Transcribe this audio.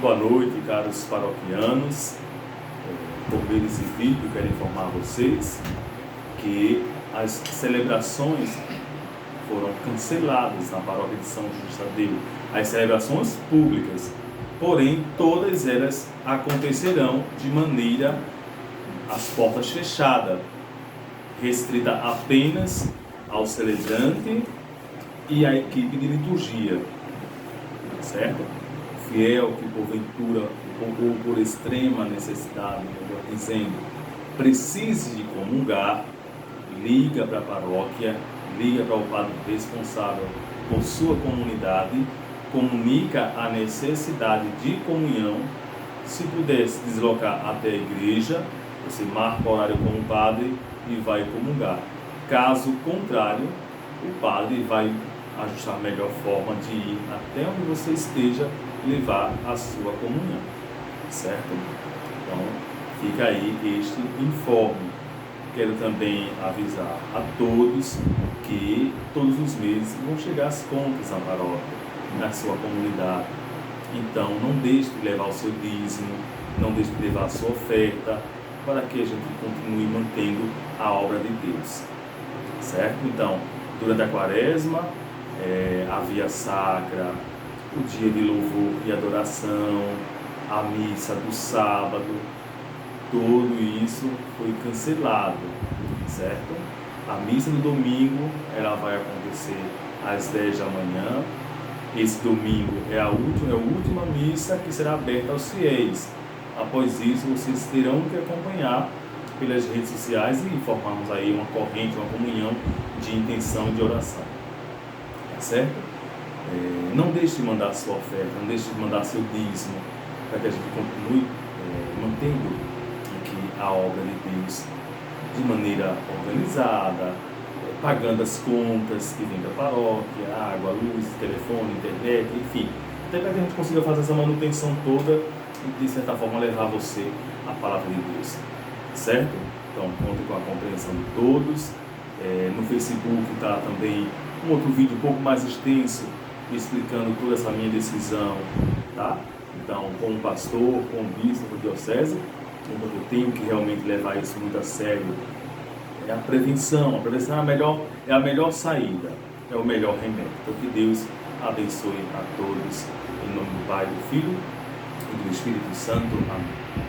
Boa noite, caros paroquianos. Por meio desse vídeo, quero informar vocês que as celebrações foram canceladas na paróquia de São Justo Tadeu. As celebrações públicas, porém, todas elas acontecerão de maneira às portas fechadas, restrita apenas ao celebrante e à equipe de liturgia, certo? Fiel que porventura ou por extrema necessidade, melhor dizendo, precise de comungar, liga para a paróquia, liga para o padre responsável por sua comunidade, comunica a necessidade de comunhão. Se puder se deslocar até a igreja, você marca o horário com o padre e vai comungar. Caso contrário, o padre vai ajustar a melhor forma de ir até onde você esteja, levar a sua comunhão, certo? Então, fica aí este informe. Quero também avisar a todos que todos os meses vão chegar as contas na paróquia, na sua comunidade. Então, não deixe de levar o seu dízimo, não deixe de levar a sua oferta, para que a gente continue mantendo a obra de Deus, certo? Então, durante a quaresma, a via sacra, o dia de louvor e adoração, a missa do sábado, tudo isso foi cancelado, certo? A missa do domingo, ela vai acontecer às 10 da manhã. Esse domingo é a última missa que será aberta aos fiéis. Após isso, vocês terão que acompanhar pelas redes sociais e formarmos aí uma corrente, uma comunhão de intenção de oração, tá certo? Não deixe de mandar sua oferta, não deixe de mandar seu dízimo, para que a gente continue mantendo aqui a obra de Deus de maneira organizada, pagando as contas que vêm da paróquia, água, luz, telefone, internet, enfim, até para que a gente consiga fazer essa manutenção toda e, de certa forma, levar você a palavra de Deus, certo? Então, conte com a compreensão de todos. No Facebook está também um outro vídeo um pouco mais extenso, explicando toda essa minha decisão, tá? Então, como pastor, como bispo da diocese, eu tenho que realmente levar isso muito a sério. A prevenção é a melhor saída, é o melhor remédio. Então, que Deus abençoe a todos, em nome do Pai, do Filho e do Espírito Santo. Amém.